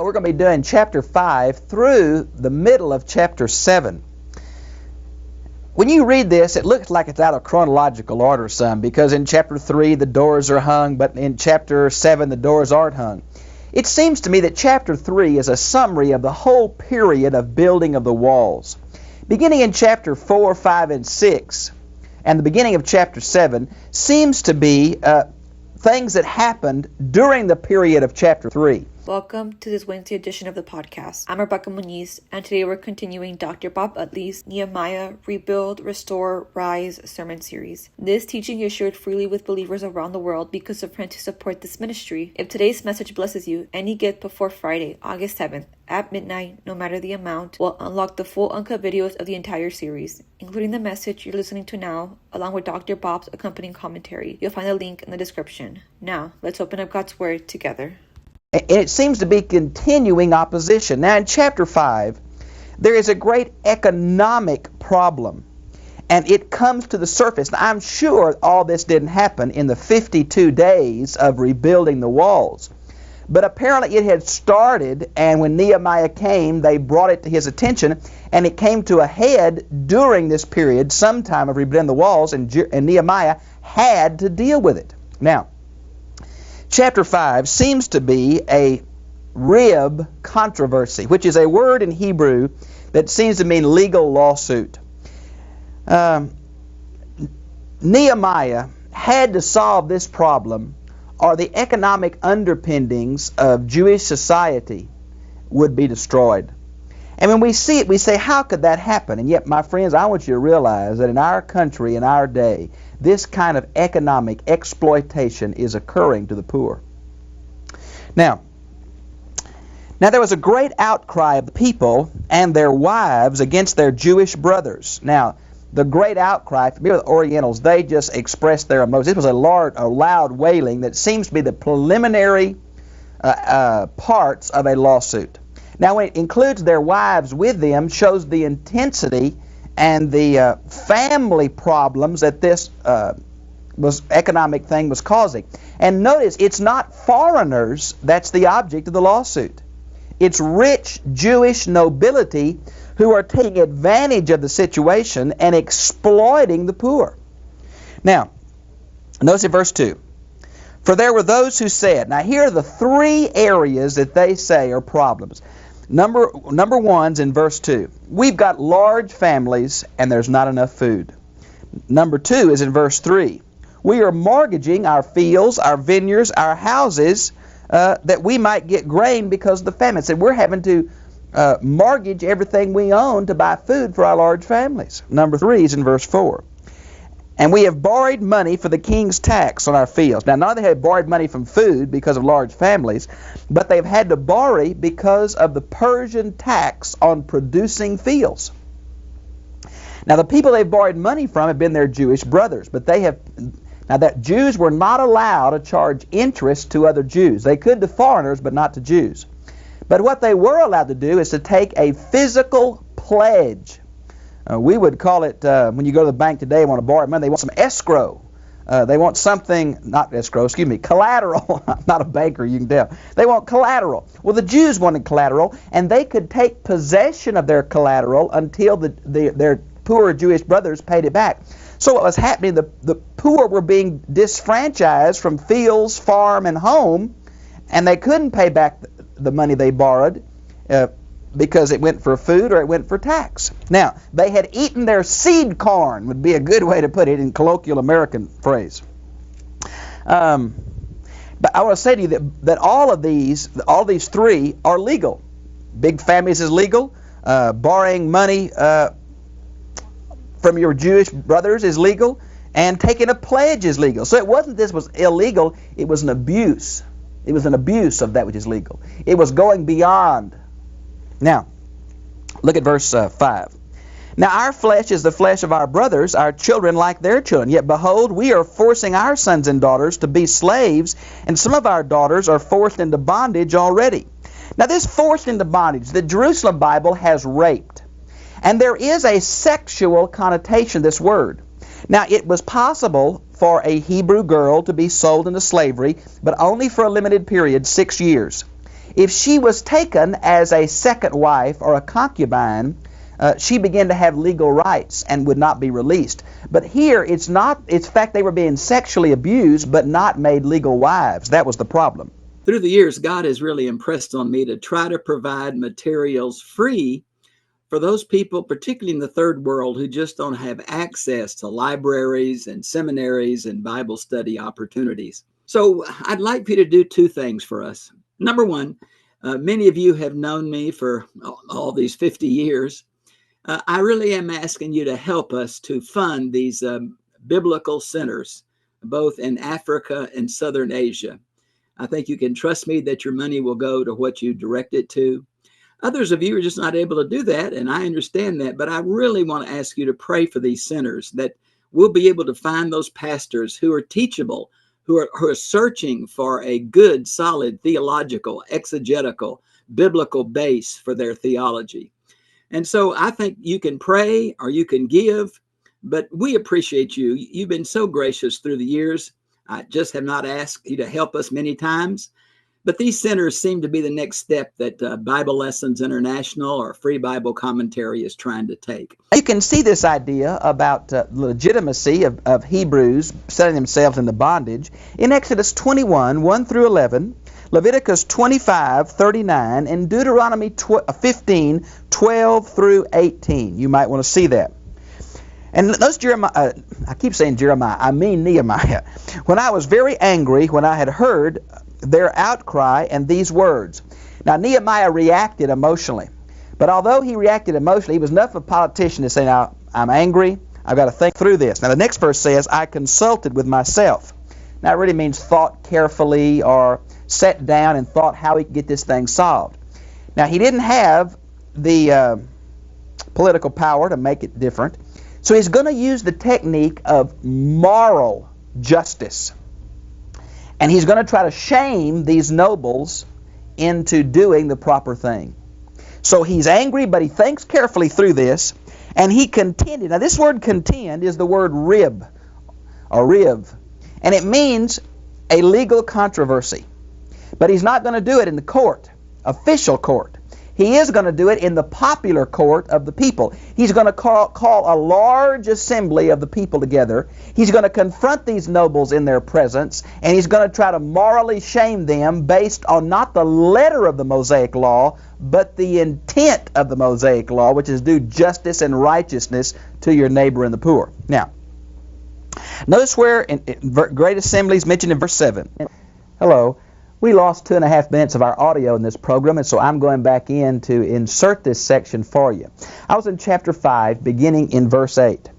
We're going to be doing chapter 5 through the middle of chapter 7. When you read this, it looks like it's out of chronological order some, because in chapter 3 the doors are hung, but in chapter 7 the doors aren't hung. It seems to me that chapter 3 is a summary of the whole period of building of the walls. Beginning in chapter 4, 5, and 6, and the beginning of chapter 7 seems to be things that happened during the period of chapter 3. Welcome to this Wednesday edition of the podcast. I'm Rebecca Muniz, and today we're continuing Dr. Bob Utley's Nehemiah Rebuild, Restore, Rise sermon series. This teaching is shared freely with believers around the world because of friends who support this ministry. If today's message blesses you, any gift before Friday, August 7th, at midnight, no matter the amount, will unlock the full uncut videos of the entire series, including the message you're listening to now, along with Dr. Bob's accompanying commentary. You'll find a link in the description. Now, let's open up God's Word together. And it seems to be continuing opposition. Now in chapter 5, there is a great economic problem, and it comes to the surface. Now, I'm sure all this didn't happen in the 52 days of rebuilding the walls, but apparently it had started, and when Nehemiah came, they brought it to his attention, and it came to a head during this period, sometime of rebuilding the walls, and Nehemiah had to deal with it. Now, chapter 5 seems to be a rib controversy, which is a word in Hebrew that seems to mean legal lawsuit. Nehemiah had to solve this problem, or the economic underpinnings of Jewish society would be destroyed. And when we see it, we say, how could that happen? And yet, my friends, I want you to realize that in our country, in our day, this kind of economic exploitation is occurring to the poor. Now there was a great outcry of the people and their wives against their Jewish brothers. Now, the great outcry, familiar with Orientals, they just expressed their emotions. This was a loud wailing that seems to be the preliminary parts of a lawsuit. Now, when it includes their wives with them, shows the intensity and the family problems that this economic thing was causing. And notice, it's not foreigners that's the object of the lawsuit. It's rich Jewish nobility who are taking advantage of the situation and exploiting the poor. Now, notice in verse 2. For there were those who said, now here are the three areas that they say are problems. Number one's in verse 2. We've got large families and there's not enough food. Number 2 is in verse 3. We are mortgaging our fields, our vineyards, our houses that we might get grain because of the famine. So we're having to mortgage everything we own to buy food for our large families. Number 3 is in verse 4. And we have borrowed money for the king's tax on our fields. Now, not only have they borrowed money from food because of large families, but they've had to borrow because of the Persian tax on producing fields. Now, the people they've borrowed money from have been their Jewish brothers, but that Jews were not allowed to charge interest to other Jews. They could to foreigners, but not to Jews. But what they were allowed to do is to take a physical pledge. We would call it, when you go to the bank today and want to borrow money, they want some escrow. They want something, not escrow, collateral. I'm not a banker, you can tell. They want collateral. Well, the Jews wanted collateral, and they could take possession of their collateral until their poor Jewish brothers paid it back. So what was happening, the poor were being disfranchised from fields, farm, and home, and they couldn't pay back the money they borrowed because it went for food or it went for tax. Now, they had eaten their seed corn, would be a good way to put it in colloquial American phrase. But I want to say to you that all these three are legal. Big families is legal. Borrowing money from your Jewish brothers is legal. And taking a pledge is legal. So it wasn't this was illegal, it was an abuse. It was an abuse of that which is legal. It was going beyond. Now, look at verse 5. Now our flesh is the flesh of our brothers, our children like their children. Yet behold, we are forcing our sons and daughters to be slaves, and some of our daughters are forced into bondage already. Now this forced into bondage, the Jerusalem Bible has raped. And there is a sexual connotation to this word. Now it was possible for a Hebrew girl to be sold into slavery, but only for a limited period, 6 years. If she was taken as a second wife or a concubine, she began to have legal rights and would not be released. But here, it's fact they were being sexually abused, but not made legal wives. That was the problem. Through the years, God has really impressed on me to try to provide materials free for those people, particularly in the third world, who just don't have access to libraries and seminaries and Bible study opportunities. So I'd like for you to do two things for us. Number one, many of you have known me for all these 50 years. I really am asking you to help us to fund these biblical centers, both in Africa and Southern Asia. I think you can trust me that your money will go to what you direct it to. Others of you are just not able to do that, and I understand that, but I really want to ask you to pray for these centers, that we'll be able to find those pastors who are teachable, who are searching for a good, solid, theological, exegetical, biblical base for their theology. And so I think you can pray or you can give, but we appreciate you. You've been so gracious through the years. I just have not asked you to help us many times. But these centers seem to be the next step that Bible Lessons International or Free Bible Commentary is trying to take. You can see this idea about the legitimacy of Hebrews setting themselves into bondage in Exodus 21, 1 through 11, Leviticus 25, 39, and Deuteronomy 15, 12 through 18. You might want to see that. And notice Jeremiah, I keep saying Jeremiah, I mean Nehemiah. When I was very angry when I had heard their outcry and these words. Now Nehemiah reacted emotionally. But although he reacted emotionally, he was enough of a politician to say, now I'm angry, I've got to think through this. Now the next verse says, I consulted with myself. Now it really means thought carefully or sat down and thought how he could get this thing solved. Now he didn't have the political power to make it different. So he's going to use the technique of moral justice. And he's going to try to shame these nobles into doing the proper thing. So he's angry, but he thinks carefully through this, and he contended. Now this word contend is the word rib, or riv, and it means a legal controversy. But he's not going to do it in the court, official court. He is going to do it in the popular court of the people. He's going to call a large assembly of the people together. He's going to confront these nobles in their presence, and he's going to try to morally shame them based on not the letter of the Mosaic Law, but the intent of the Mosaic Law, which is do justice and righteousness to your neighbor and the poor. Now, notice where in great assembly is mentioned in verse 7. Hello. We lost 2.5 minutes of our audio in this program, and so I'm going back in to insert this section for you. I was in chapter 5, beginning in verse 8.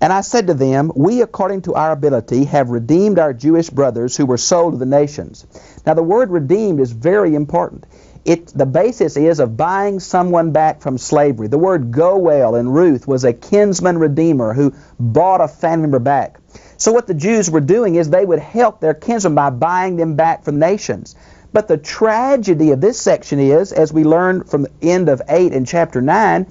And I said to them, we, according to our ability, have redeemed our Jewish brothers who were sold to the nations. Now, the word redeemed is very important. The basis is of buying someone back from slavery. The word Goel in Ruth was a kinsman redeemer who bought a family member back. So what the Jews were doing is they would help their kinsmen by buying them back from nations. But the tragedy of this section is, as we learned from the end of 8 in chapter 9,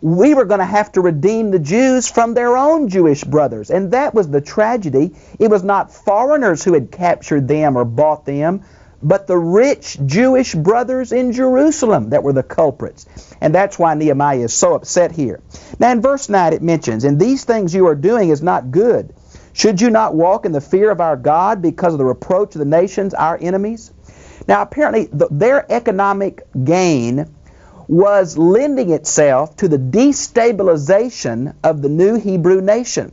we were going to have to redeem the Jews from their own Jewish brothers. And that was the tragedy. It was not foreigners who had captured them or bought them, but the rich Jewish brothers in Jerusalem that were the culprits. And that's why Nehemiah is so upset here. Now in verse 9 it mentions, and these things you are doing is not good. Should you not walk in the fear of our God because of the reproach of the nations, our enemies? Now apparently their economic gain was lending itself to the destabilization of the new Hebrew nation,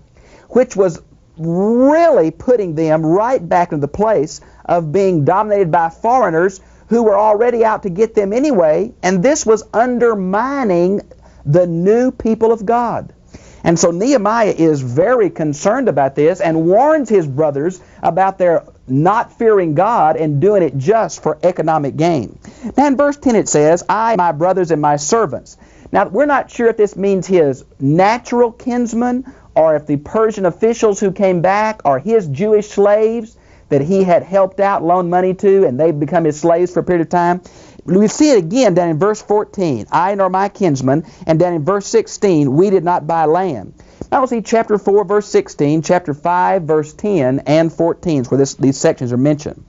which was really putting them right back into the place of being dominated by foreigners who were already out to get them anyway, and this was undermining the new people of God. And so Nehemiah is very concerned about this and warns his brothers about their not fearing God and doing it just for economic gain. Now in verse 10 it says, I, my brothers, and my servants. Now we're not sure if this means his natural kinsmen or if the Persian officials who came back are his Jewish slaves that he had helped out, loaned money to, and they've become his slaves for a period of time. We see it again down in verse 14, I nor my kinsmen, and down in verse 16, we did not buy land. Now we'll see chapter 4, verse 16, chapter 5, verse 10, and 14, where these sections are mentioned.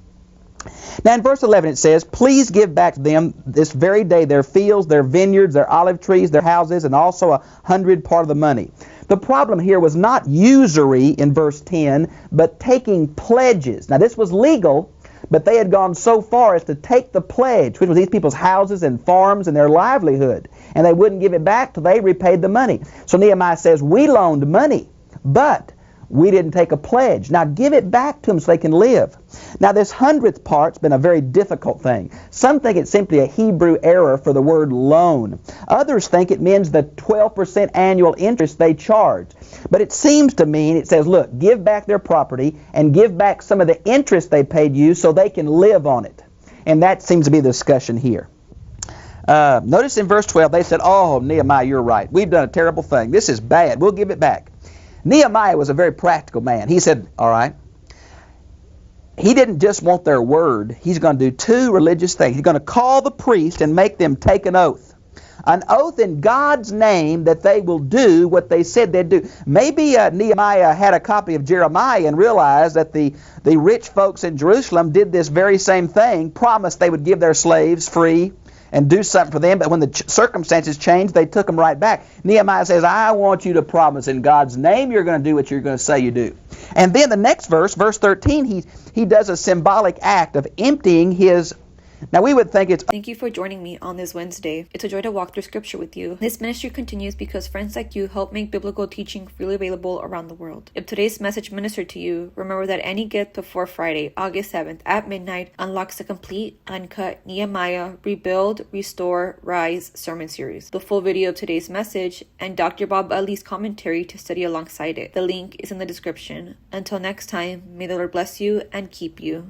Now in verse 11 it says, please give back to them this very day their fields, their vineyards, their olive trees, their houses, and also 100 part of the money. The problem here was not usury in verse 10, but taking pledges. Now this was legal, but they had gone so far as to take the pledge, which was these people's houses and farms and their livelihood, and they wouldn't give it back till they repaid the money. So Nehemiah says, we loaned money, but we didn't take a pledge. Now give it back to them so they can live. Now this 100th part's been a very difficult thing. Some think it's simply a Hebrew error for the word loan. Others think it means the 12% annual interest they charge. But it seems to mean, it says, look, give back their property and give back some of the interest they paid you so they can live on it. And that seems to be the discussion here. Notice in verse 12 they said, oh, Nehemiah, you're right. We've done a terrible thing. This is bad. We'll give it back. Nehemiah was a very practical man. He said, all right, he didn't just want their word. He's going to do two religious things. He's going to call the priest and make them take an oath. An oath in God's name that they will do what they said they'd do. Maybe Nehemiah had a copy of Jeremiah and realized that the rich folks in Jerusalem did this very same thing, promised they would give their slaves free and do something for them, but when the circumstances changed, they took them right back. Nehemiah says, I want you to promise in God's name you're going to do what you're going to say you do. And then the next verse, verse 13, he does a symbolic act of emptying his... Now we would think it's... Thank you for joining me on this Wednesday. It's a joy to walk through scripture with you. This ministry continues because friends like you help make biblical teaching freely available around the world. If today's message ministered to you, remember that any gift before Friday, August 7th at midnight unlocks the complete, uncut Nehemiah Rebuild, Restore, Rise sermon series. The full video of today's message and Dr. Bob Utley's commentary to study alongside it. The link is in the description. Until next time, may the Lord bless you and keep you.